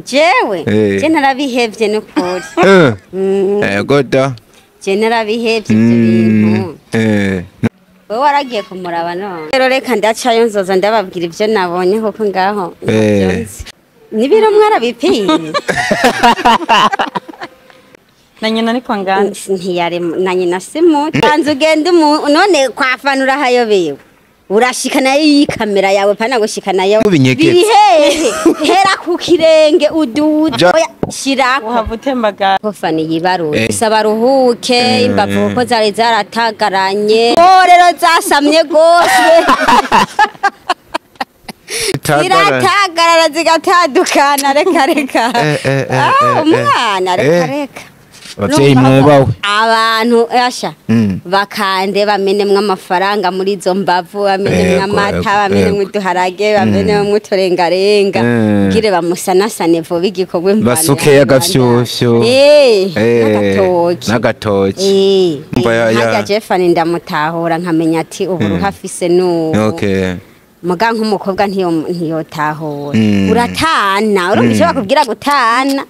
jewe je narabihevye n'ukuri goda je narabihevye ibyo bintu wowe waragiye kumuraba none rero reka ndacayo nzoza ndababwira ivyo nabonye koko ngaho nibiro mwarabipiye na nyina ni kwa ngana ntiyare na nyina simu tanze ugende none kwafanura hayobewe urashika nayo yikamera yawe pana gushika nayo bihehe hera ku kirenge uduja shirako uhavutembaga kofani yibaro isaba ruhuke imbavu ko zari zaratagaranye rero zasamye gose ziratagarara zigatadukana reka umwana reka abavyeyi mwebawe abantu yasha bakande bamenemwe amafaranga muri izo mbavu bamenemwe amata bamenemwe uduharage bamenemwe uturengarenga gire bamusanasane vuba igikorwa basuke agafyufyo n'agatoki hajya Jeffani ndamutahura nkamenya ati ubu hafise muga nk'umukobwa ntiyotahura uratana urumva icyo bakubwira gutana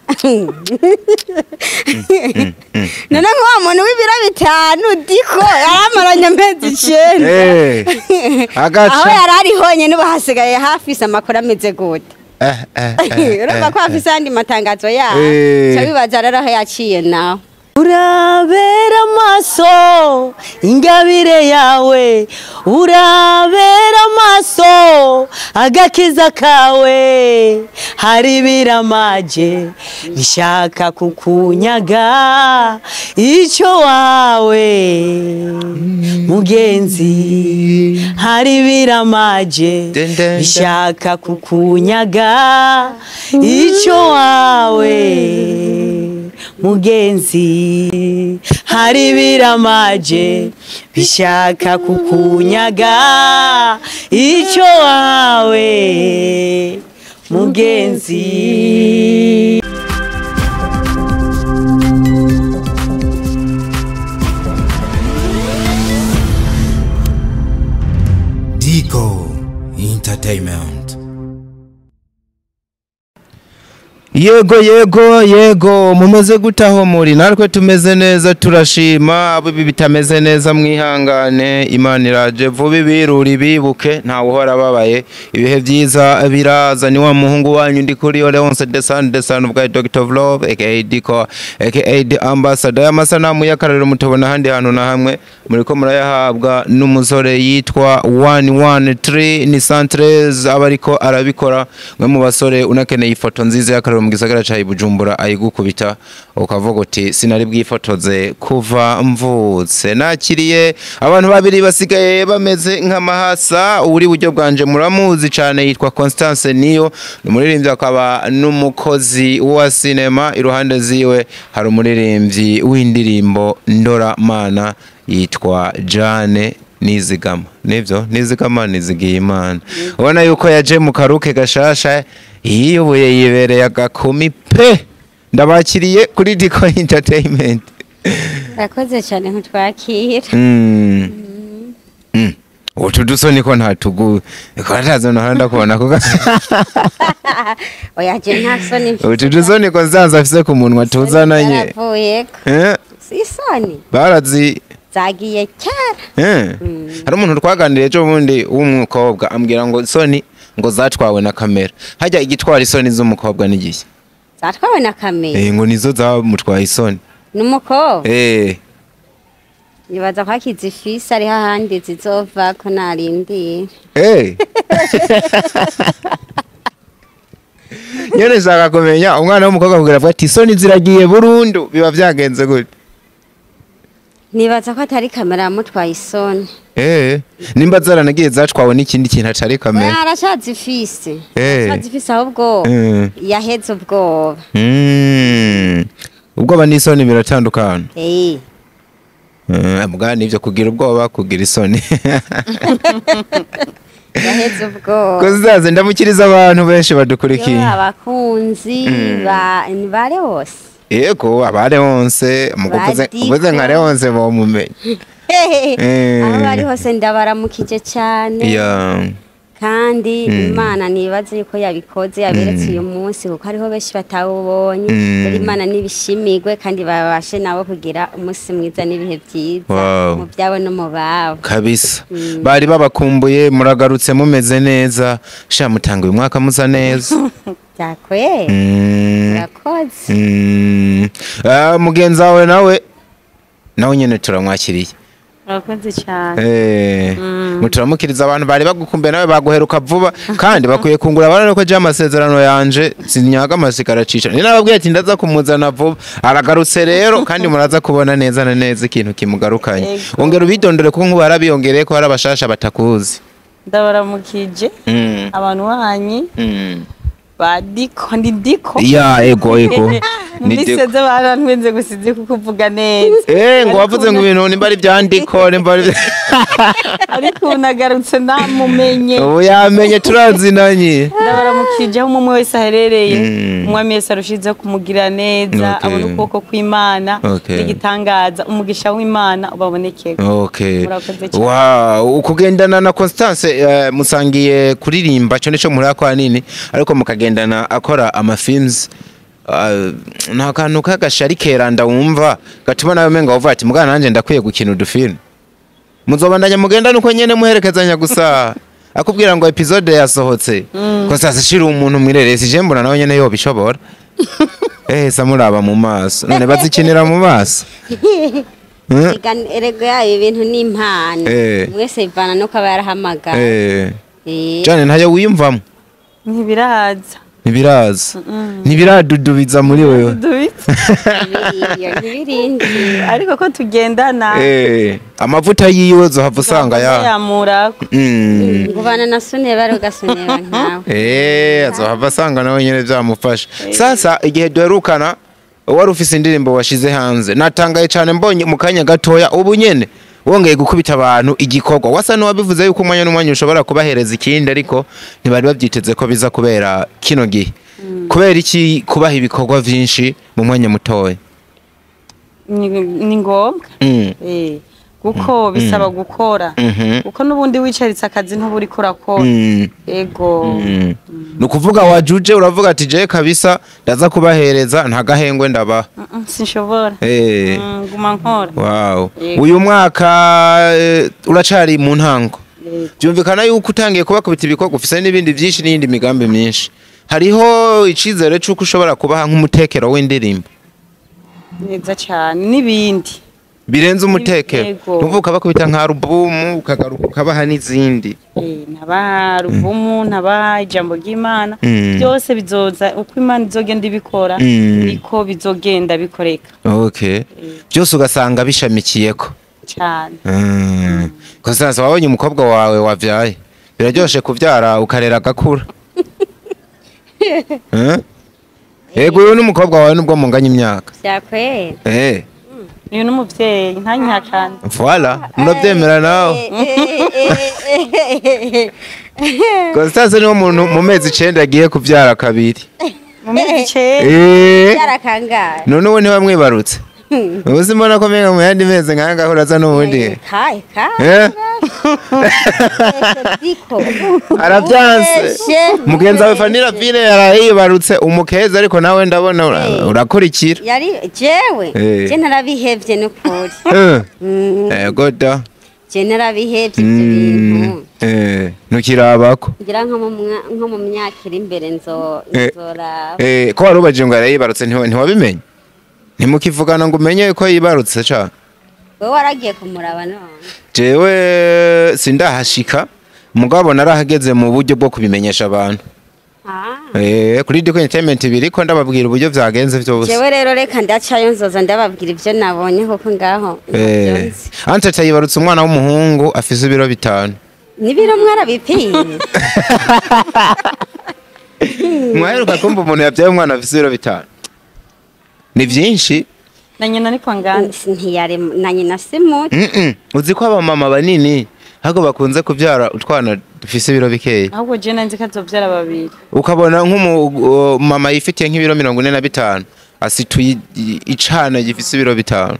none nk'uwo muntu w'ibiro 5 diko yaramaranye amezi 9 aho yarari honye n'ubu hasigaye hafise amakuru ameze gute urumva ko hafise andi matangazo yaho cyo bibaza rero aho yaciye nawe urabera maso ingabire yawe urabera maso agakiza kawe hari biramaje bishaka kukunyaga icyo wawe mugenzi hari biramaje bishaka kukunyaga icyo wawe mugenzi hari biramaje bishaka kukunyaga icyo wawe mugenzi Dico Entertainment. Yego mumeze gutaho muri natwe tumeze neza turashima abo bitameze neza mwihangane Imana iraje vuba biruri bibuke nta uhora babaye ibihe byiza biraza ni wa muhungu wanyu ndi kuri Leonce the son of God Dr. of Love aka Dico aka the ambassador y'amasanamu y'akarero mutobona handi hantu na hamwe muriko murayahabwa n'umusore yitwa 113 ni Santrez abariko arabikora mwe mu basore unakeneye ifoto nziza y'akarero mu gisagara ca Bujumbura ayigukubita ukavuga uti sinari bwifotoze kuva mvutse nakiriye abantu babiri basigaye bameze nk'amahasa uri buryo bwanje muramuzi cyane yitwa Constance Niyo umuririmbyi akaba n'umukozi wa cinema iruhande ziwe hari umuririmbyi w'indirimbo Ndora Mana yitwa Jane Nizigama nivyo Nizigama nizigiye Imana ubona yuko yaje mu karuke gashasha iyoboye yibereye agakumi pe ndabakiriye kuri Dico Entertainment Rakoze cyane nkutwakira utudusoni ko ntatugu ko ntazo nahanda kubona ko oya je nta soni utudusoni ko zanza afise ku munwa tuzananye si soni barazi zagiye cyara hari umuntu twaganiriye cyo bundi w'umukobwa ambwira ngo soni ngo zatwawe na kamera hajya igitwara isoni z'umukobwa n'igihe zatwawe na kamera ngo nizo zamutwaye isoni n'umukobwa nibaza ko akizifise ari hahandi zizova ko narindira nyene shaka kumenya umwana w'umukobwa kugira ati isoni ziragiye burundu biba byagenze gute nibaza ko atari kamera yamutwaye isoni nimba zaranagiye zacwawe n'ikindi kintu atari kamera aracazifise aracazifise ahubwo yaheze ubwoba ubwoba n'isoni biratandukana mugani ivyo kugira ubwoba kugira isoni yaheze ubwoba ko zaze ndamukiriza abantu benshi badukurikiye abakunzi bare hose yego abare hose mukuvuze nka Leonce bo mumenye aho bari hose ndabaramukije cyane kandi Imana nibaze yuko yabikoze yaberetse uyu munsi kuko hariho benshi batawubonye Imana nibishimigwe kandi babashe nabo kugira umunsi mwiza n'ibihe byiza mu byabo no mu babo kabisa bari babakumbuye muragarutse mumeze neza sha mutanga uyu mwaka muza neza Jakwe murakoze mugenzi wawe nawe nyene turamwakiriye Murakoze cyane muturamukiriza abantu bari bagukumbuye nawe baguheruka vuba kandi bakwiye kungura abana ko je amasezerano yanje sinyaga amasigara cica ni nababwiye ati ndaza kumuzana vuba aragarutse rero kandi muraza kubona neza na neza ikintu kimugarukanye ongera ubidondore ko nkuba arabiyongereye ko hari abashasha batakuzi ndabaramukije abantu banyi badiko ndiko ya ego Niseze barantwenze gusize kukuvuga neza ngo wavuze ngo ibintu nimba ari byandiko nimba ari ariko unagarutse namumenye ubu yamenye turazinanye ndabaramukije aho umwe wese aherereye umwami wese arushize kumugira neza abona ukuboko kw'Imana igitangaza umugisha w'Imana ubabonekeye ukugendana na Constance musangiye kuririmba cyo nico muri akwa nini ariko mukagendana akora amafilms nta kantu kagashari keranda wumva gatuma nawe menga uvuga ati mugana nanje ndakwiye gukina udufilm muzobandanya mugenda nuko nyene muherekezanya gusa akubwira ngo episode yasohotse ko sasa shira umuntu mwireresi je mbona nawe nyene yo bishobora samuraba mu maso none bazikinira mu maso erego yayo ibintu n'impano mwese ivana no kaba yarahamagara cyane ntayo wiyumvamo ntibiradudubiza muri wewe ariko ko tugendana amavuta yiwe zohava usanga yamura ngubana na Sune barugasonera nkawe azohava asanga nawe nyene byamufasha sasa igihe duherukana wari ufise indirimbo washize hanze natangaye cyane mbonye mu kanya gatoya ubu nyene wongeye gukubita abantu igikorwa wasa n'uwabivuze yuko umwanya n'umwanya ushobora kubahereza ikindi ariko ntibari babyiteze ko biza kubera kino gihe kubera iki kubaha ibikorwa vyinshi mu mwanya mutoya ni ngombwa kuko bisaba gukora kuko nubundi wicaritse akazi ntuburi kurakora ego nukuvuga wajuje uravuga ati je kabisa ndaza kubahereza nta gahengwe ndaba sinshobora nguma nkora wow uyu mwaka uracari mu ntango byumvikana yuko utangiye kubakubita ibikorwa ufise n'ibindi byinshi n'indi migambi myinshi hariho icizere cyuko ushobora kubaha nk'umutekero w'indirimbo neza cyane n'ibindi birenze umutekero nuvuka bakubita nka album ukagaruka ukabaha n'izindi naba album naba ijambo ry'Imana byose bizoza uko Imana izogenda ibikora niko bizogenda bikoreka byose ugasanga bishamikiyeko cyane ko sasa wabonye umukobwa wawe wavyaye biraryoshe kuvyara ukarera gakura yego uyu n'umukobwa wawe nubwo munganya imyaka byakwera uyu n'umuvyeyi ntanyakana voilà muravyemera nawe Constance niwo muntu mu mezi 9 agiye kuvyara kabiri mu mezi 9 byara kangahe none uwo ntibamwibarutse ubuzima nako menga mu yandi mezi nkanga uraza n'ubundi arabyanse mugenzi wawe Fanira Fine yarayibarutse umukeza ariko nawe ndabona urakurikira yari jewe je narabihevye n'ukuri goda je narabihevye ibintu ntukirabako ngira nko mu myaka iri imbere nzora ko warubaje ngo yarayibarutse ntiwabimenye ntimukivugana ngo umenye ko yibarutse cha wewe waragiye kumuraba none jewe sindahashika mugabo narahageze mu buryo bwo kubimenyesha abantu kuri Diko Entertainment biriko ndababwira uburyo vyagenze byose jewe rero reka ndacayo nzoza ndababwira ivyo nabonye koko ngaho ante tayibarutse umwana w'umuhungu afise ibiro 5 nibiro mwarabipiye mwaheruka kumva umuntu yavyaye umwana afise ibiro 5 ni vyinshi na nyina ni kwangana ntiyare na nyina simu uzi ko aba mama banini hago bakunze kuvyara utwana dufise ibiro bikeya ahubwo je nanzi kazovyara babiri ukabona nk'umu mama yifitiye nk'ibiro 45 asituye icana gifise ibiro 5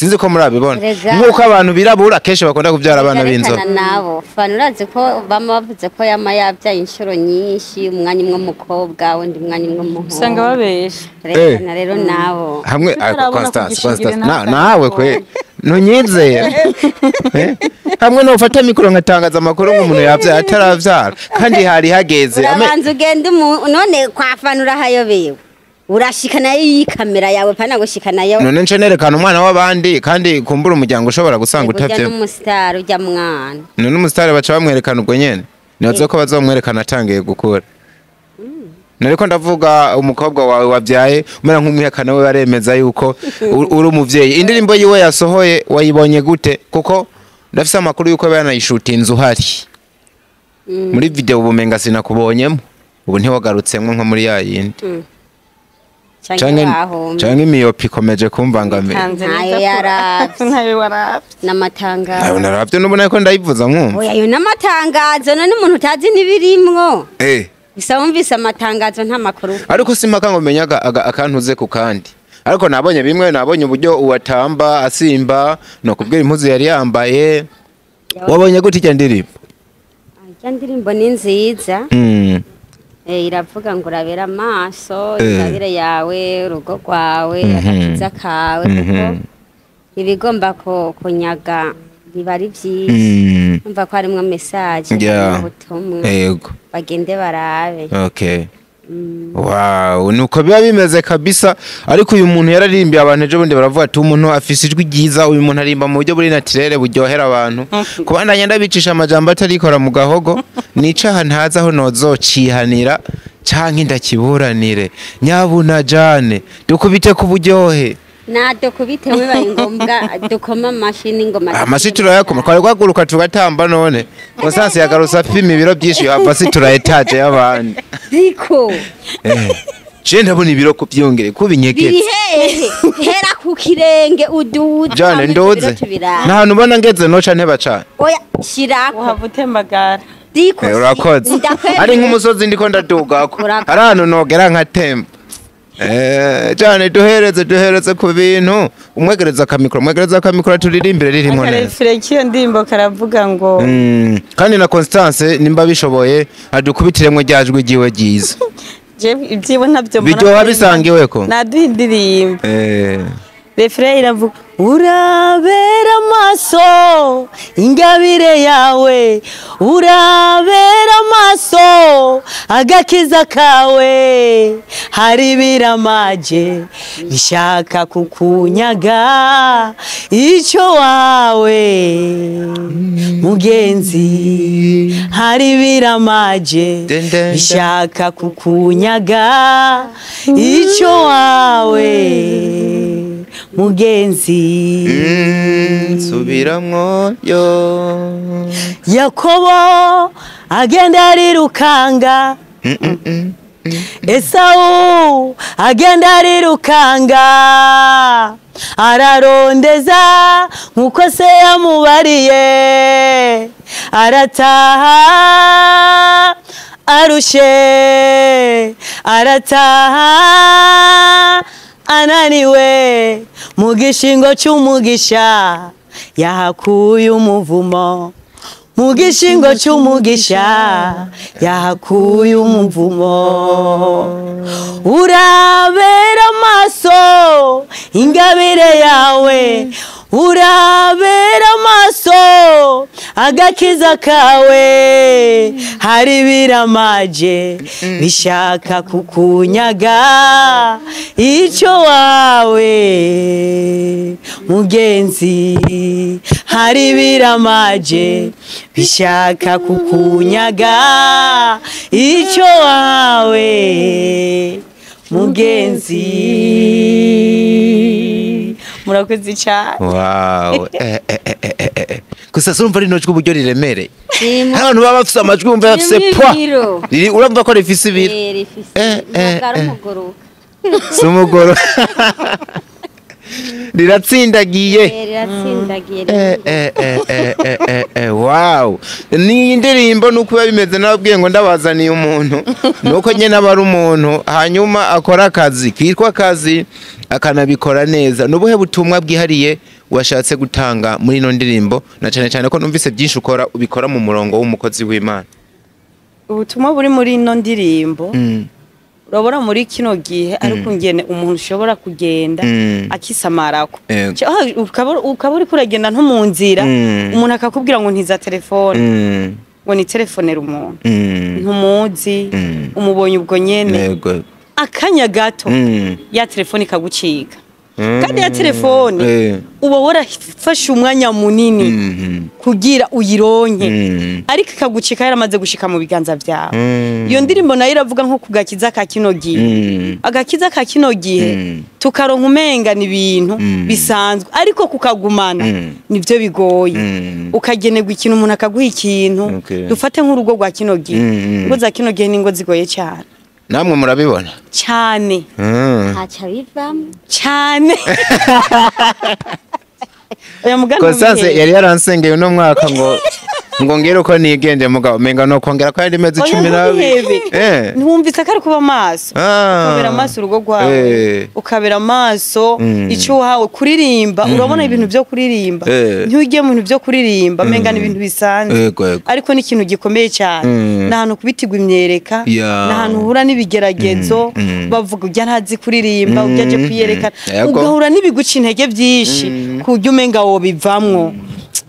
sinzi ko murabibona nkuko abantu birabura kenshi bakunda kubyara abana b'inzobe nabo fana urazi ko bama bavuze ko yama yabyaye inshuro nyinshi umwanya umwe umukobwa wundi mwanya umwe umuhungu usanga babesha rero nabo hamwe Constance nawe kwe ntunyizera hamwe no ufata mikoro nkatangaza amakuru nk'umuntu yabyaye ataravyara kandi hari hageze abanza ugende none kwafanura hayobewe urashikana iyi kamera yawe pana gushikana yo none nce nerekana umwana w'abandi kandi kumbura umuryango ushobora gusanga utavye n'umustar ujya mwana none umustar baca bamwerekana ubwo nyene nibaze ko bazomwerekana atangiye gukura nariko ndavuga umukobwa wawe wabyaye umera nk'umwihakana we baremeza yuko uri umuvyeyi indirimbo yiwe yasohoye wayibonye gute kuko ndafise amakuru yuko banayishuta inzu hari muri video ubumenga sinakubonyemo ubu ntiwagarutsemwe nko muri yayindi canke imiyopi ikomeje kumbangamira ntayo yaravye ntayo waravye n'amatangazo nayo naravye nubona ko ndayivuza nkumva oya yo n'amatangazo none umuntu utazi nibirimwo bisa wumvise amatangazo nta makuru ariko simaka ngo menyaga akantuze ku kandi ariko nabonye bimwe nabonye uburyo uwatamba asimba no kubwira impuzu yari yambaye wabonye gute icyo ndirimbo ndirimbo ni nziza iravuga ngo urabera amaso ingabire yawe urugo rwawe agakiza kawe kuko ibigomba kunyaga biba ari byiza umva ko harimwo message ubutumwa bagende barabe wow nuko biba bimeze kabisa ariko uyu muntu yararimbiye abantu ejo bundi baravuga ati umuntu afise ijwi ryiza uyu muntu arimba mu buryo buri naturel buryohera abantu kubandanya ndabicisha amajambo atarikora mu gahogo nicaha ntaza aho nozocihanira canke ndakiburanire nyabuna jane dukubite ku buryohe nado kubite wibaye ngombwa dukoma amashini ngoma amashi turayakoma kwari kwaguruka tugatamba none Constance yagarusa pima ibiro byinshi abasi turayetaje y'abandi ziko je ndabona ibiro kubyongere kubinyegetse hera ku kirenge uduza jane ndoze nta hantu ubona ngeze noca nteba cane oya shirako uhavutembagara ziko urakoze ari nk'umusozi ndiko ndadugako ari ahantu nogera nka temba cyane duhereze ku bintu umwegereza akamikoro turirimbire ririmo neza akarefere k'iyo ndirimbo karavuga ngo kandi na Constance nimba bishoboye adukubitiremwe ryajwi giwe ryiza ibyibo ntabyo biryoha bisangiwe ko naduha indirimbo refere iravuga urabera amaso ingabire yawe urabera amaso agakiza kawe hari biramaje bishaka kukunyaga icyo wawe mugenzi hari biramaje bishaka kukunyaga icyo wawe mugenzi subiramwo yo Yakobo agenda arirukanga Esau agenda arirukanga ararondeza nkuko se yamubariye arataha arushe arataha ananiwe mu gishingo cy'umugisha yahakuye umuvumo mu gishingo cy'umugisha yahakuye umuvumo urabera amaso ingabire yawe urabera amaso agakiza kawe hari biramaje bishaka kukunyaga icyo wawe mugenzi hari biramaje bishaka kukunyaga icyo wawe mugenzi murakoze cyane wow gusa urumva ari nojwe uburyo riremereye abantu baba bafise amajwi umva bafise poa urumva ko rifise ibiro sumugoro riratsindagiye wow ni indirimbo nuko biba bimeze nababwiye ngo ndabazaniye umuntu nuko nyene aba ari umuntu hanyuma akora akazi kitwa akazi akanabikora neza nubuhe butumwa bwihariye washatse gutanga muri ino ndirimbo na cyane cyane ko numvise byinshi ukora ubikora mu murongo w'umukozi w'Imana? Ubutumwa buri muri ino ndirimbo urabona muri kino gihe ariko ngene umuntu ushobora kugenda akisamarako ukaba uri kuragenda nto mu nzira umuntu akakubwira ngo ntiza telefone ngo ni telefonera umuntu ntumuzi umubonye ubwo nyene akanya gato ya telefone ikagucika kandi ya telefone uba warafashe umwanya munini kugira uyironke ariko ikagucika yaramaze gushika mu biganza byawe. Iyo ndirimbo nayo iravuga nko kugakiza ka kino gihe, agakiza ka kino gihe tukaronka umenga ni ibintu bisanzwe ariko kukagumana nivyo bigoye. Ukagenerwa ikintu umuntu akaguha ikintu, dufate nk'urugo rwa kino gihe, ngo za kino gihe ningo zigoye cyane. Namwe murabibona cyane acha bivamo cyane. Oya mugani Constance yari yaransengeye uno mwaka ngo ngere uko nigende mugabo menga no kongera ko ari mezi 12 ntumvise kari kuba maso ukabera maso urugo rwawe ukabera maso icyo wawe kuririmba urabona ibintu byo kuririmba ntugiye mu bintu byo kuririmba menga ibintu bisanzwe ariko ni ikintu gikomeye cyane nahantu kubitigwa imyereka nahantu uhura n'ibigeragezo bavuga ujya ntazi kuririmba ujyaje kwiyereka ugahura n'ibiguca intege byinshi kujya umenga wo bivamwo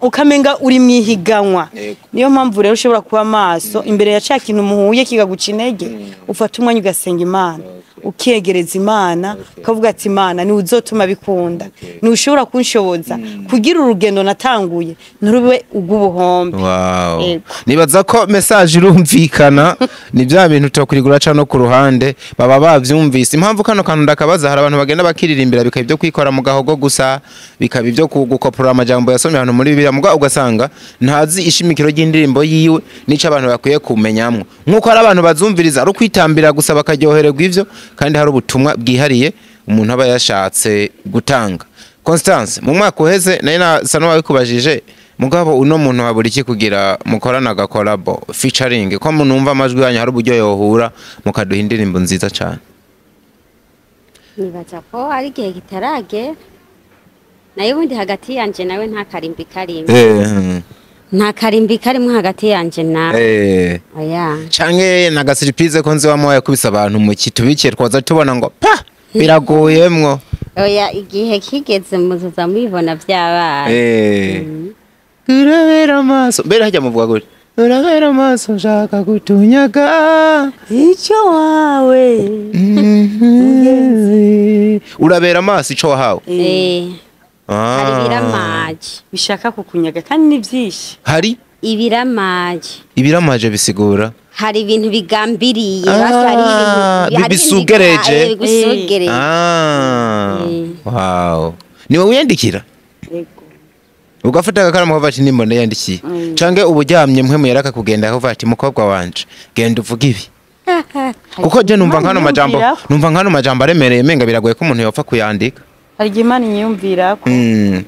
ukamenga uri mwihiganwa. Niyo mpamvu rero ushobora kuba maso imbere ya ca kintu muhuye kigaguca intege ufata umwanya ugasenga Imana ukegereza Imana ukavuga ati Imana ni uzotuma bikunda ni ushobora kunshoboza kugira urugendo natanguye nturube ugubuhombe. Nibaza ko message irumvikana ni bya bintu tokurigura ca no ku ruhande baba bavyumvise. Impamvu kano kantu ndakabaza hari abantu bagenda bakiririmbira bikaba ibyo kwikora mu gahogo gusa bikaba ibyo kugukopura amajambo yasomye abantu muri Bibiliya muga ugasanga ntazi ishimikiro ry'indirimbo yiwe nico abantu bakwiye kumenyamwo nkuko hari abantu bazumviriza ari kwitambira gusa bakajyohererwa ivyo kandi hari ubutumwa bwihariye umuntu aba yashatse gutanga. Constance mu mwaka uheze nayo nasa n'abikubajije mugabo uno muntu habura iki kugira mukorana gakolabo featuring ko munumva amajwi yanyu hari uburyo yohura mukaduha indirimbo nziza cyane? Nibaza ko ari gihe gitarage nayo ubundi hagati yanje nawe nta karimbi karimbi nta karimbi karimo hagati yanje nawe oya canke naga surprise ko nzi wamoya kubisa abantu mu kitubike twaza tubona ngo pa biragoyemwo oya igihe kigeze muzuza mubibona byabaye urabera amaso mbere hajya muvuga gute urabera amaso nshaka gutunyaga icyo wawe urabera amaso ico wahawe hari ibiramaje bishaka kukunyaga kandi ni byinshi. Hari ibiramaje bisigura hari ibintu bigambiriye bisugereje. Wow. Niwe wiyandikira ugafata agakaramu ukavuga ati nimbona yandikiye canke uburyamye mwe muyaraka kugenda akavuga ati mukobwa wanje genda uvuga ibi kuko je numva nkano majambo aremereye menga biragoye ko umuntu yopfa kuyandika. Hari Imana inyumvira ko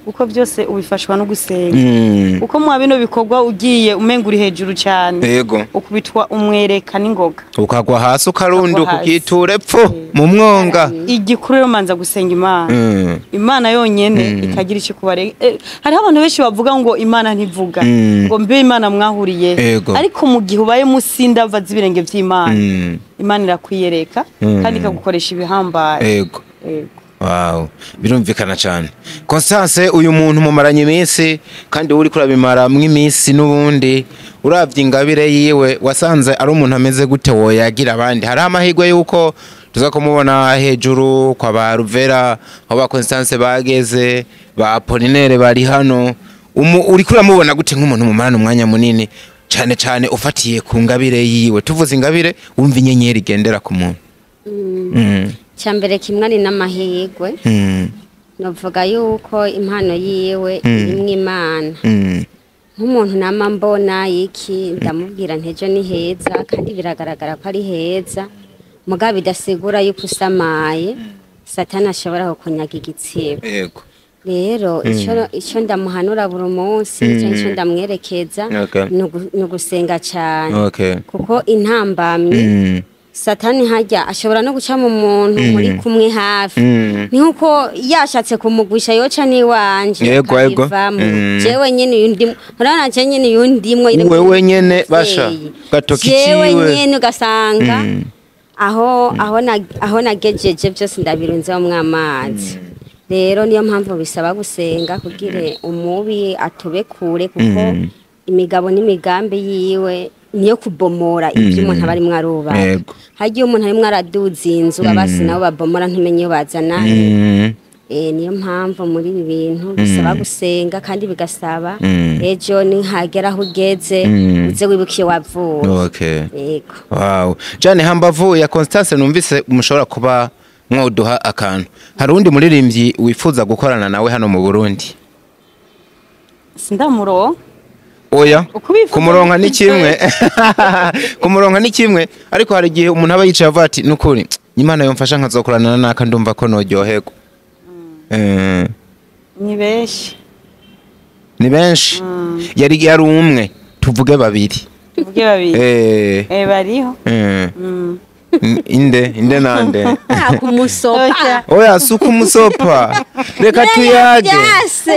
uko byose ubifashwa no gusenga uko mu bino bikorwa ugiye umenga uri hejuru cyane ukubitwa umwereka n'ingoga ukagwa hasi ukarundi ukitura epfo mu mwonga igikuru rero manza gusenga Imana Imana yonyene ikagira icyo kubare. Hari abantu benshi bavuga ngo Imana ntivuga ngo mbe Imana mwahuriye ariko mu gihe ubaye musinda vaza ibirenge by'Imana Imana irakwiyereka kandi ikagukoresha ibihambaye. Wow, birumvikana cyane. Constance uyu muntu mumaranye iminsi kandi uri kurabimara mw'iminsi n'ubundi uravye ingabire yiwe wasanze ari umuntu ameze gute woyagira abandi? Hari amahirwe yuko tuza kumubona hejuru kwa ba Ruvera aho ba Constance bageze ba Apollinaire bari hano uri kuramubona gute nk'umuntu mumarana umwanya munini cyane cyane ufatiye ku ngabire yiwe? Tuvuze ingabire wumva inyenyeri igendera ku muntu. Cyambere kimwe ari n'amahirwe novuga yuko impano yiwe imwe Imana nk'umuntu nama mbona iki ndamubwira ntejo ni heza kandi biragaragara ko ari heza mugabo bidasigura yuko usamaye Satani ashobora kukunyaga igitsibo. Rero icyo ndamuhanura buri munsi icyo ndamwerekeza ni ugusenga cyane kuko intambamye satani hajya ashobora no guca mu muntu muri kumwe hafi ni nkuko yashatse kumugwisha yoca ni wanje yego jewe nyene yundi urana je nyene yundimwe wewe nyene basha gatoki jewe nyene ugasanga aho nagejeje byose ndabirunze mu mwamazi rero niyo mpamvu bisaba gusenga kugire umubi atobekure kuko imigabo n'imigambi yiwe niyo kubomora ibyo umuntu abari mwaruba hagiye umuntu ari mwaraduza inzu abasi nabo babomora ntumenye bazana niyo mpamvu muri ibi bintu bisaba gusenga kandi bigasaba ejo ni hagera aho ugeze uze wibukiye wavuye yego wow Jane hambavu ya Constance numvise mushobora kuba mwoduha akantu hari undi muririmbyi wifuza gukorana nawe hano mu Burundi sindamuro oya kumuronka ni kimwe kumuronka ni kimwe ariko hari gihe umuntu aba yicaye avuga ati nukuri Imana yomfasha nkazokorana naka ndumva ko nojyohego ni benshi yari umwe tuvuge babiri bariho inde nande kumusopa oya suku musopa reka tuyage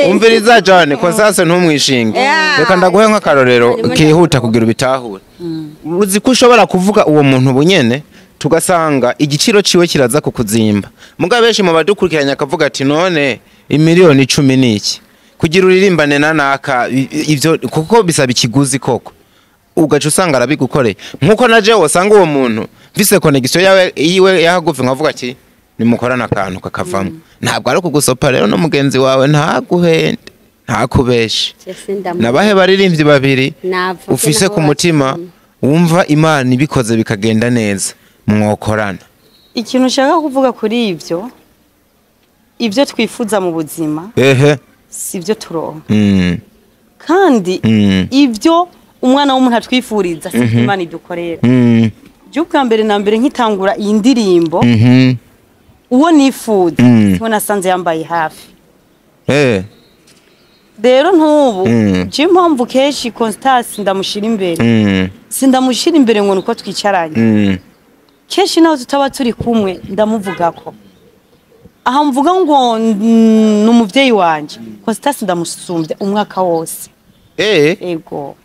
umviriza Jane ko sasa ntumwishinge reka ndaguhe nk'akarorero kihuta kugira ubitahure uzi ko ushobora kuvuga uwo muntu bunyene tugasanga igiciro ciwe kiraza kukuzimba muga benshi mu badukurikiranya akavuga ati none imiliyoni 10 niki kugira uririmbane nanaka ivyo kuko bisaba ikiguzi koko ugaca usanga arabigukoreye nkuko naje wasanga uwo muntu vise connection yawe yiwe yahagufi nkavuga ati nimukorana akantu kakavamo ntabwo ari kugusopa rero no mugenzi wawe ntaguhende ntakubeshe nabahe baririmbyi babiri ufise ku mutima wumva Imana ibikoze bikagenda neza mwokorana ikintu ushaka kuvuga kuri ibyo twifuza mu buzima sivyo turonka kandi ibyo umwana w'umuntu atwifuriza si Imana idukorera bwa mbere na mbere nkitangura iyi ndirimbo uwo nifuza uwo nasanze yambaye hafi rero ntubu je mpamvu keshi Constance ndamushira imbere sindamushira imbere ngo nuko twicaranye keshi naho tutaba turi kumwe ndamuvuga ko aha mvuga ngo n'umuvyeyi wanje Constance ndamusumbye umwaka wose ego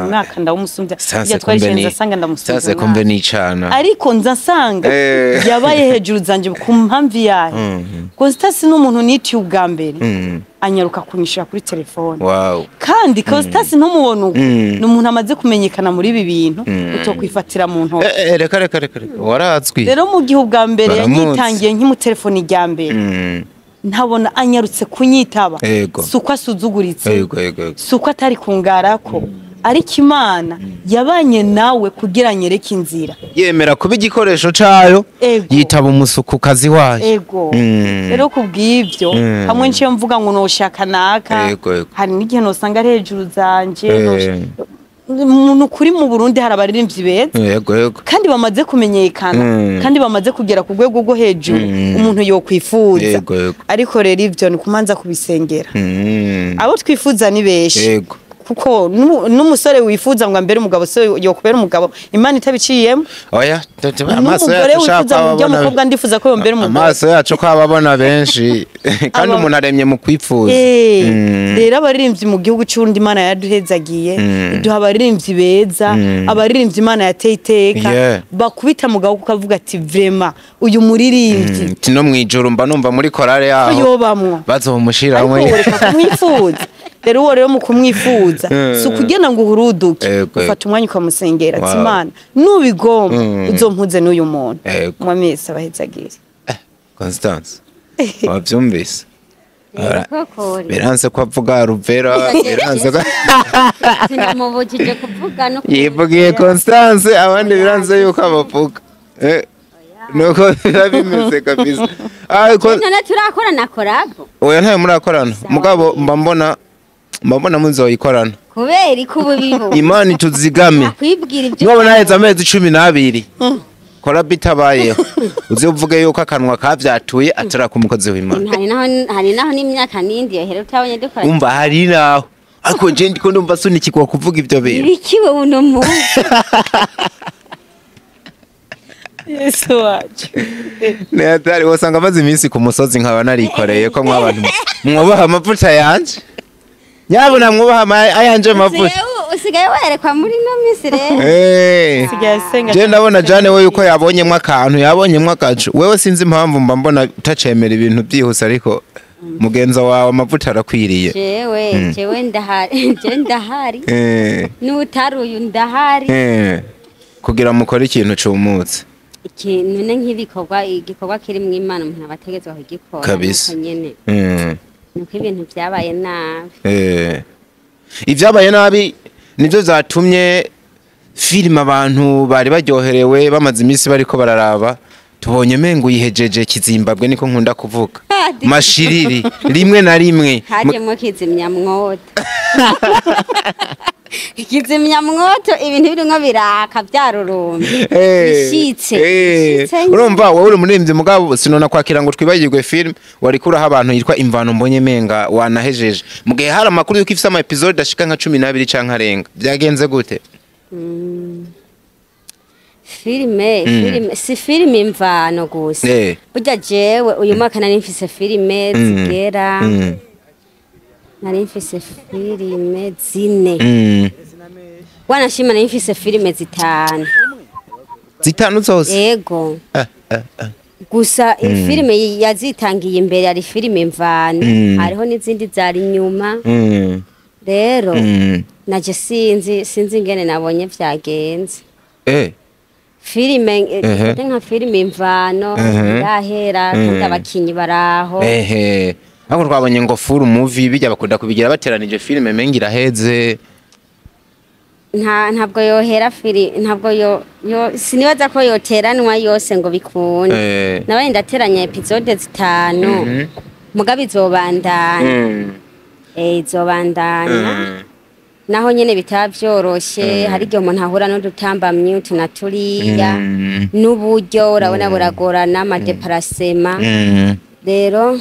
umwaka ndawumusumbya yatwarishenza sanga ndamusumbya sasa kumbe nicana ariko nza sanga yabaye hejuru zanje ku mpamvi yahe Constance n'umuntu nitiye ubwa mbere anyaruka kunyishira kuri telefone kandi Constance ntumubona uko n'umuntu amaze kumenyekana muri ibi bintu utokwifatira mu ntoki reka warazwi rero mu gihe ubwa mbere yanyitangiye nkimu telefone ijya mbere ntabona anyarutse kunyitaba suko asuzuguritse suko atari kungarako ariko Imana yabanye nawe kugira nyereke inzira yemera kuba igikoresho cayo yitaba umusuku kazi wayo rero kubw'ivyo hamwe nciye mvuga ngo noshaka naka hari n'igihe nosanga ari hejuru zanje umuntu kuri mu Burundi hari abaririmbyi beza kandi bamaze kumenyekana kandi bamaze kugera ku rwego rwo hejuru umuntu yokwifuza ariko rero ivyo ni kumanza kubisengera abo twifuza ni beshi kuko n'umusore wifuza ngo ambere umugabo so yokubera umugabo Imana itabiciyemo oya amaso yacu shaka mukobwa ndifuza ko yombera umugabo amaso yacu ko ababona benshi kandi umuntu aremye mu kwifuza rero abaririmbyi mu gihugu cy'undi Imana yaduhezagiye iduha abaririmbyi beza abaririmbyi Imana yateye iteka bakubita mugabo kukavuga ati vraiment uyu muririmbyi no mwijuru mba numva muri korale yaho yobamwo bazomushira mwe kumwifuza rero uwo rero mu kumwifuza si ukugenda ngo uhuruduke ufata umwanya ukamusengera ati Imana nubigomba uzompuze n'uyu muntu mwamese abahezagire Constance wabyumvise biranze ko avuga Ruvera biranze ko sinamubujije kuvuga no yivugiye Constance abandi biranze yuko abavuga nuko bimeze kabisa none turakora na korabo oya ntayo murakorana mugabo mbona muzoyikorana kubera ikubu bibo Imana ituzigame mwabona heza amezi 12 kora bitabayeho uzivuge yuko akanwa kavyatuye atara ku mukozi w'Imana hari naho n'imyaka nindi yahere utabonye dukora umva hari naho ariko je ndiko ndumva sunikikwa kuvuga ivyo bintu bikiwe uno mu Yesu wacu. Neatari wasanga maze iminsi ku musozi nkaba narikoreye ko mwabantu mwubaha amavuta yanje. Nyabona mwubaha ayanje amavuta. Usigaye werekwa muri no minsi rero. Sigaye senga. Je ndabona Jane we yuko yabonyemwe akantu yabonyemwe akacu. Wewe sinzi impamvu mba mbona utacemera ibintu byihuse ariko mugenza wawe amavuta arakwiriye. Jewe ndahari. N'utaruyu ndahari. Kugira mukora ikintu cumutse. Ikintu igikorwa kiri mu Imana umuntu abategetswe kugikora kabisa nyene. Nuko ibintu byabaye nabi. Ivyabaye nabi nivyo zatumye film abantu bari baryoherewe bamaze iminsi bariko bararaba tubonye mengo yihejeje Kizimbabwe niko nkunda kuvuga mashiriri rimwe na rimwe hajemo kizimyamwoto ikizimyamwoto ibintu birinko biraka byarurumye bishitse urumva wowe uri muremvye mugabo sinona kwakira ngo twibagirwe film wari kuraho abantu yitwa imvano mbonye menga wanahejeje mugihe hari amakuru yuko ifise ama episode ashika nka 12 canke arenga byagenze gute filime si filime imvano gusa burya jewe uyu mwaka nari mfise filime zigera nari mfise filime zine wanashima nari mfise filime zitanu zose yego gusa filime yazitangiye imbere ari filime imvano hariho n'izindi zari nyuma rero naje sinzi ingene nabonye vyagenze filime nka filime imvano yahera kandi abakinyi baraho ako twabonye ngo full movie bijya bakunda kubigira bateranije filime mengira heze ntabwo yohera ntabwo sinibaza ko yoteranwa yose ngo bikunde nabaye ndateranya episode 5 mugabe izobandanya izobandanya naho nyene bitavyoroshe hari igihe umuntu ahura n'udutambamye utunaturiya n'uburyo urabona buragorana amadeparasema rero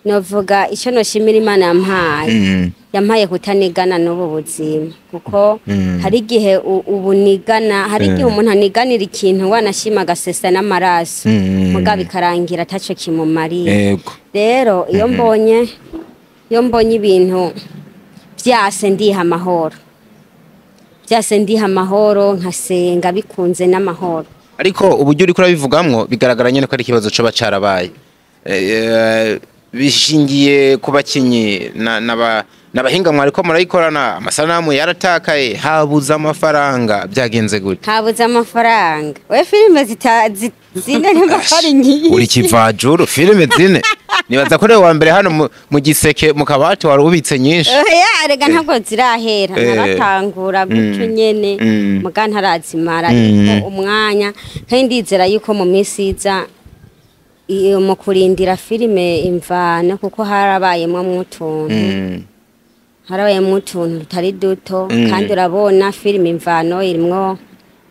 novuga icyo noshimira Imana yampaye kutanigana n'ubu buzima kuko hari igihe ubunigana hari igihe umuntu aniganira ikintu wanashima agasesa n'amaraso mugabe ikarangira ataco kimumariye rero iyo mbonye ibintu byase ndiha amahoro nkasenga bikunze n'amahoro ariko uburyo uri kurabivugamwo bigaragara nyene ko ari ikibazo cyo bacarabaye bishingiye ku bakinyi n'abahinga mwariko murayikorana amasanamu yaratakaye habuza amafaranga byagenze gute habuza amafaranga we filime zine n'amafari ngiyi uri kivajuru filime zine nibaza ko wa mbere hano mu giseke mu kabati wari ubitse nyinshi arega ntabwo zirahera naratangura gutyo nyene muga ntarazimara ariko umwanya kandi ndizera yuko mu minsi iza mu kurindira filime imvano kuko harabayemo utuntu tutari duto kandi urabona filime imvano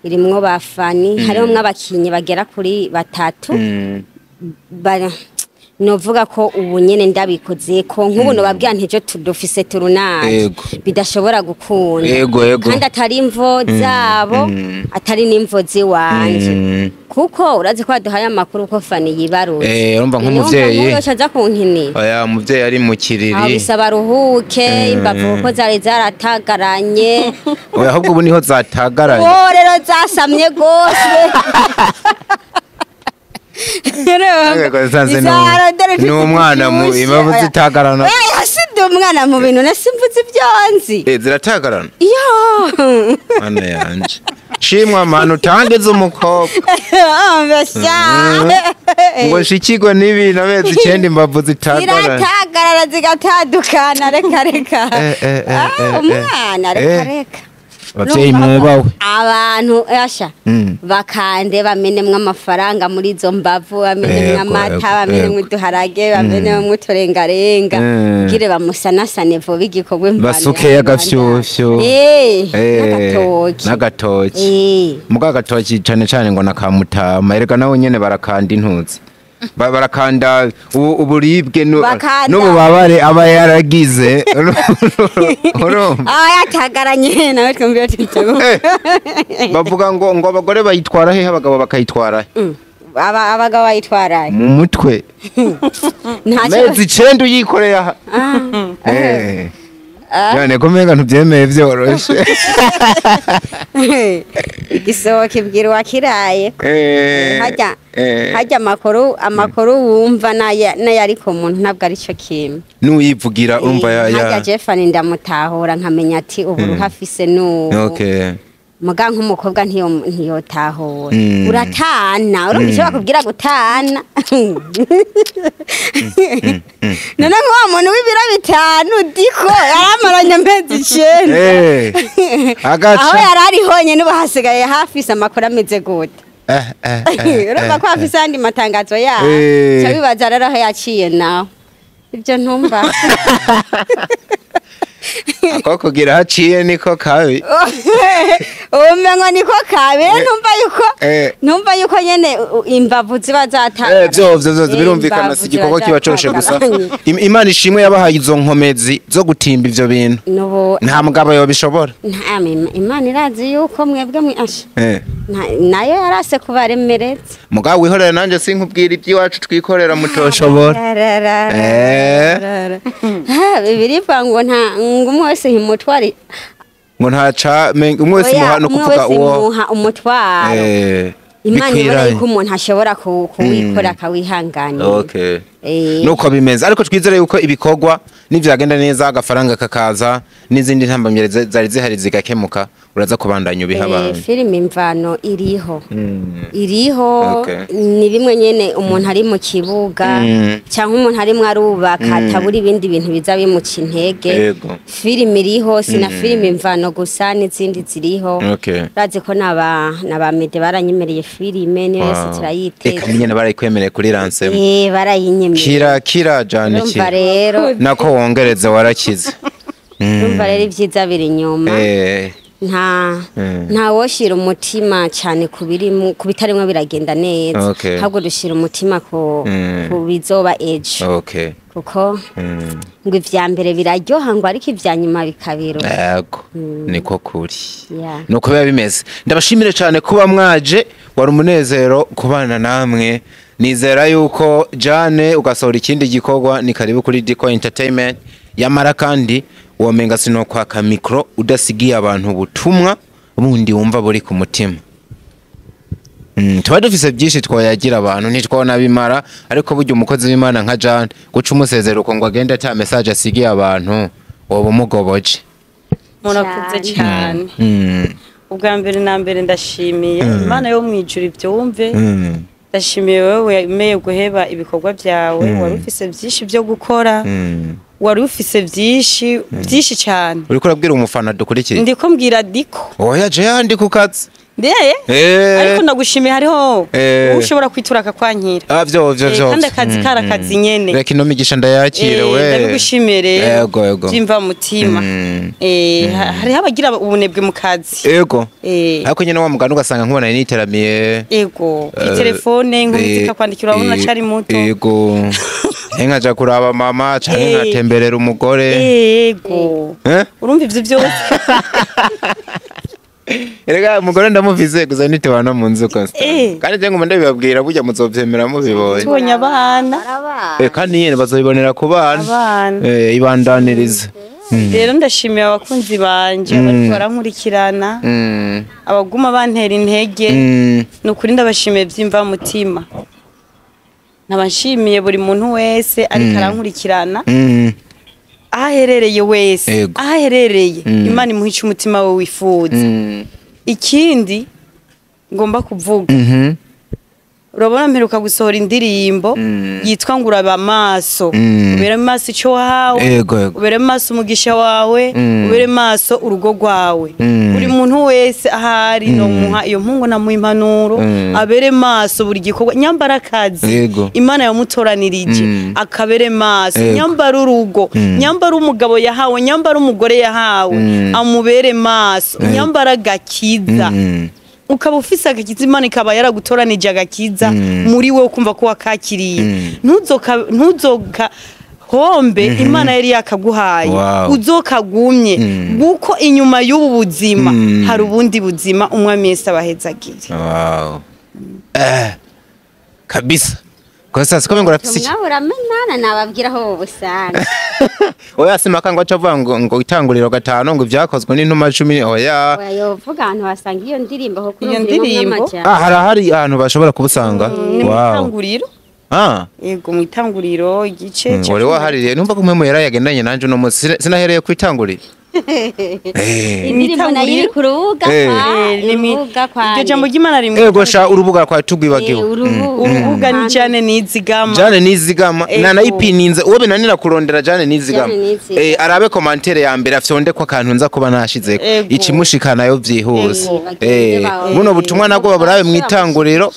irimwo bafani hariho mw'abakinyi bagera kuri 3 novuga ko ubu nyene ndabikoze ko nk'ubu no babwira ntejo tudufise turunari bidashobora gukunda kandi atari imvo zabo atari n'imvo ziwanje kuko urazi ko aduhaye amakuru ko fani yibaruye urumva nk'umuvyeyi yocaza kunkinira oya umuvyeyi ari mu kiriri bisaba ruhuke imbavu ko zari zaratagaranye oya ahubwo ubu niho zatagaranye rero zasamye gose ni umwana mu imbavu zitagarana yaside umwana mu bintu nasimvuze ibyonzi ziratagarana ana yanje shimwa manu utangeze umukobwa ngo shikirwe n'ibintu amezi 9 imbavu zitagarana ziratagarana zigatandukana reka umwana reka abavyeyi mubawe abantu yasha bakande bamenemwe amafaranga muri izo mbavu bamenemwe amata bamenemwe uduharage bamenemwe uturengarenga gire bamusanasane vo bigikorwe mbana basuke yagafyufyo n'agatoki muga gatoki cyane cyane ngo nakamutama erega nawe nyene barakanda intuzi barakanda uburibwe n'ububabare aba yaragize yatagaranye nawe twumviye tutego bavuga ngo abagore bayitwara he abagabo bakayitwara abagabo bayitwara mu mutwe amezi 9 uyikoreye aha Yane kumenga ntubyemeye byoroshe igisohoka ibwirwa kiraye hajya amakuru wumva n'ayari ku muntu ntabwo ari cyo kimwe n'uyivugira urumva hajya Jeffani ndamutahura nkamenya ati ubu ruhafise muga nk'umukobwa ntiyotahura uratana urumva icyo bakubwira gutana none nk'uwo muntu w'ibiro 5 diko yaramaranye amezi 9 aho yarari honyine ubu hasigaye hafise amakuru ameze gute urumva ko hafise andi matangazo yaho cyo bibaza rero aho yaciye nawe ibyo ntumva ako kugira haciye niko kabi umengo niko kabi numva yuko nyene imbavu ziba zatanga byo birumvikana si igikorwa kiba coshe gusa Imana ishimwe yabahaye izo nkomezi zo gutimba ivyo bintu nta mugabo yo bishobora Imana irazi yuko mwebwe mwasha nayo yarase kubaremereza mugabo wihorera nanje sinkubwira iby'iwacu twikorera mutoshobora bibiri vango nta umwe wese himutwari ngo ntaca umwe wese muhano kuvuga uwo umutwaro Imana ibona yuko umuntu ashobora kuwikora akawihangana nuko bimeze ariko twizere yuko ibikorwa nivyagenda neza agafaranga kakaza n'izindi ntambamye zari zihari zigakemuka uraza kubandanya ubihaba filime imvano iriho ni bimwe nyene umuntu ari mu kibuga cyangwa umuntu ari mu arubaka taburi ibindi bintu biza bimuca intege filime iriho sina filime imvano gusa n'izindi ziriho urazi ko n'abamede baranyemereye filime niyo yose turayiteza eka nyene barayikwemereye kuri Ransem barayinyemeye kira jane nako wongereza warakize urumva rero ibyiza biri inyuma nta woshira umutima cyane ku bitarimo biragenda neza ahubwo dushira umutima ku bizoba ejo kuko ngo ivya mbere biraryoha ngo ariko ivya nyuma bikabiro yego niko kuri nuko biba bimeze ndabashimire cyane kuba mwaje wari umunezero kubana namwe nizera yuko Jane ugasohora ikindi gikorwa ni karibu kuri Diko Entertainment yamara kandi womenga sino kwaka micro udasigiye abantu ubutumwa bundi wumva buri ku mutima tuba dufise byinshi twayagira abantu ntitwona bimara ariko burya umukozi w'Imana nka Jane guca umusezero uko ngo agende ata message asigiye abantu woba umugoboje murakuze cyane ubwa mbere na mbere ndashimiye Imana yo mwijura ibyo wumve ndashimiye wewe yemeye guheba ibikorwa byawe wari ufise byinshi byo gukora wari ufise byinshi cyane uriko urabwira umufana dukurikire ndiko mbwira Diko oya je yandi kukazi ariko ndagushimiye hariho ushobora kwitura akakwankira byo kandi akazi karakazi nyene reka ino migisha ndayakire we ndagushimire yego byimva mutima hariho abagira ubunebwe mu kazi yego ariko nyene wa muganda ugasanga nkubona n'iteramiye yego telefone nk'umuzika kwandikira urabona cari muto yego nkaja kuraba mama cyane nkatemberera umugore yego urumva ivyo byose erega umugore ndamuvize guza nitebana mu nzu kose kandi je ngomba ndabibabwira burya muzovyemera mubibonye tubonye abana kandi nyene bazobibonera ku bana ibandaniriza rero ndashimiye abakunzi banje bariko barankurikirana abaguma bantera intege nukuri ndabashimiye byimva mutima nabashimiye buri muntu wese ariko arankurikirana aherereye wese aherereye Imana imuhica umutima we wifuza ikindi ngomba kuvuga urabona mperuka gusohora indirimbo yitwa nguraba amaso ubere maso icyo wawe ubere maso umugisha wawe ubere maso urugo rwawe buri muntu wese ahari no muha iyo mpungu na muimpanuro abere maso buri gikorwa nyambara akazi Imana yamutoranirije akabere maso nyambara urugo nyambara umugabo yahawe nyambara umugore yahawe amubere maso nyambara gakiza ukaba ufise agakiza Imana ikaba yaragutoranije agakiza muri we ukumva ko wakakiriye ntuzoka hombe Imana yari yakaguhaye uzokagumye guko inyuma y'ubu buzima hari ubundi buzima umwami Yesu abahezagire. Kabisa kwa sasa kome ngo rafisi mwabura menana nababwira aho busanga oya simaka ngo acavuga ngo itanguriro gatano ngo vyakozwe n'intuma 10 oya yovuga ahantu wasanga iyo ndirimbo ho kuri iyo ndirimbo hari ahantu bashobora kubusanga itanguriro yego mu itanguriro igice wari wahaririye numva ko mpemo yara yagendanye nanje no munsi sinahereye ku itanguriro indirimbo nayo ku rubuga kwa iryo jambo ry'Imana rimwe ego sha urubuga kwa tugwibagiwe urubuga ni Jane Nizigama nana ipininze uwo binanira kurondera Jane Nizigama arabe commentaire ya mbere afyonde kwa kantu nza kuba nashizeko ikimushikana yo vyihuse buno butumwa nabwo baburabe mu itanguriro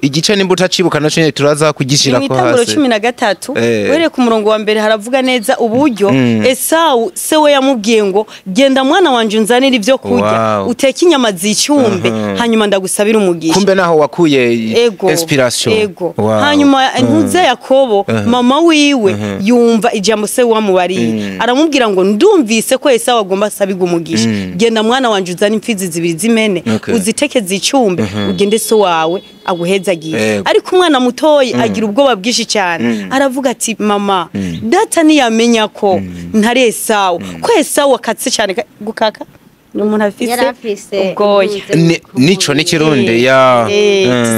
igice nimbuta cibuka naco nyene turaza kugishira ko hasi. Mitanguro 13 were ku murongo wa mbere haravuga neza uburyo Esau se we yamubwiye ngo genda mwana wanje unzanira ivyo kurya uteke inyama z'icyumbe hanyuma ndagusabira umugisha. Kumbe naho wakuye inspiration. Hanyuma ntuze Yakobo mama wiwe yumva ijambo se wamubariye aramubwira ngo ndumvise ko Esau agomba sabiga umugisha genda mwana wanje uzana imfizi zibiri zimene uziteke z'icyumbe ugende so wawe aguheza ariko umwana mutoyi agira ubwoba bwishi cyane aravuga ati mama data niyamenya ko ntari Esau ko Esau akatse cyane gukaka n'umuntu afise ubwoye nico n'ikirundi ya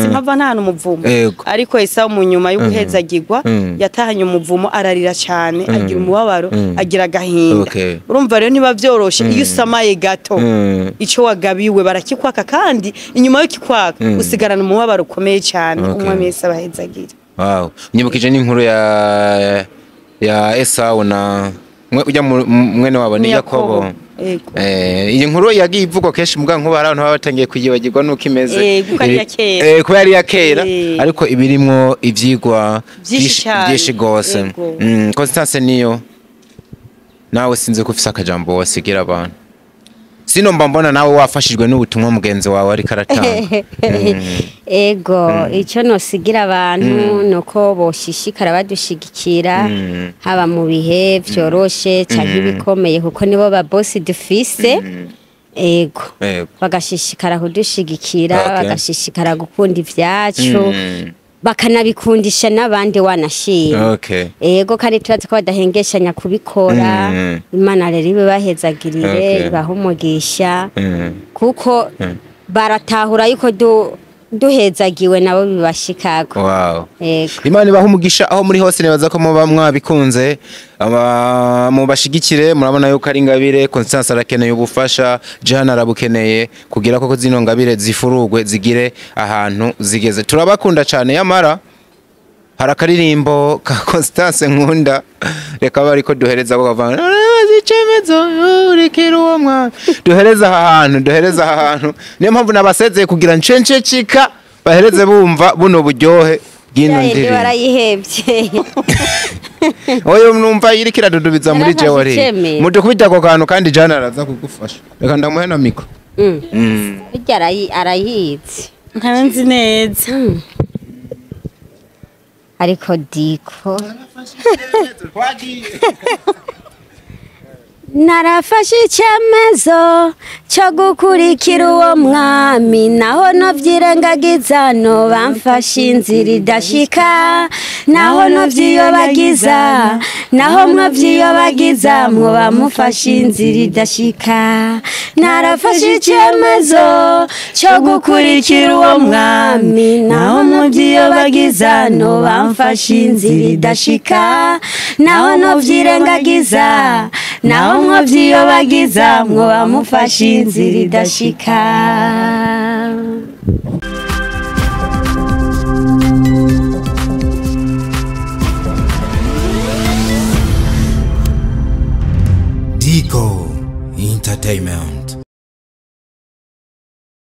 simpava nta n'umuvumo ariko Esau mu nyuma y'uguhezagirwa yatahanye umuvumo ararira cyane agira umubabaro agira agahinda urumva rero niba byoroshe iyo usamaye gato ico wagabiwe barakikwaka kandi inyuma yo kikwaka usigarana umubabaro ukomeye cyane umwami Yesu abahezagira. Nyibukije n'inkuru ya Esau na ujya mwene wabo ni Yakobo. Iyi nkuru yagiye ivugwa kenshi muga nkuba hari abantu batangiye kuyibagirwa nuko imeze ko yari yakera ariko ibirimwo ivyigwa byinshi gose. Constance niyo nawe sinzi ko ufise akajambo wasigira abantu sino mbambona nawe wafashijwe n'ubutumwa mugenzi wawe ari karatanga. Ego ico no sigira abantu nuko boshishikara badushigikira haba mu bihe vyoroshe cyangwa bikomeye kuko nibo ba boss dufise. Ego bagashishikara kudushigikira bagashishikara gukunda ivyacu bakanabikundisha n'abandi wanashira. Ego kandi turazi ko badahengeshanya kubikora Imana rero ibe bahezagirire bahumugisha kuko baratahura yuko duhezagiwe nabo bibashikako. Imana ibahumugisha aho muri hose nebaza ko muba mwabikunze mu bashigikire murabona yuko ari ngabire Constance arakeneye ubufasha Jana arabukeneye kugira koko zino ngabire zifurugwe zigire ahantu zigeze. Turabakunda cyane yamara harakaririmbo ka Constance nkunda reka bari ko duhereza ko bavana zicemezo urikira uwo mwana duhereza ahantu niyo mpamvu nabasezeye kugira ncence cika bahereze bumva buno buryohe bw'ino ndirimbo barayihebye. Oyo mnumva irikira dudubiza muri jewe mude kubita ko kantu kandi Jana araza kugufasha reka ndamuhe na mikro arayitse nkanzi neza ariko diko narafashe icyemezo cyo gukurikira uwo mwami naho no vyirengagiza no bamfashe inzira idashika naho no vyiyobagiza naho mwo vyiyobagiza mwo bamufashe inzira idashika narafashe icyemezo cyo gukurikira uwo mwami naho mwo vyiyobagiza no bamfashe inzira idashika naho no vyirengagiza naho mwo vyiyobagiza mwo bamufashe inzira idashika. Dico Entertainment.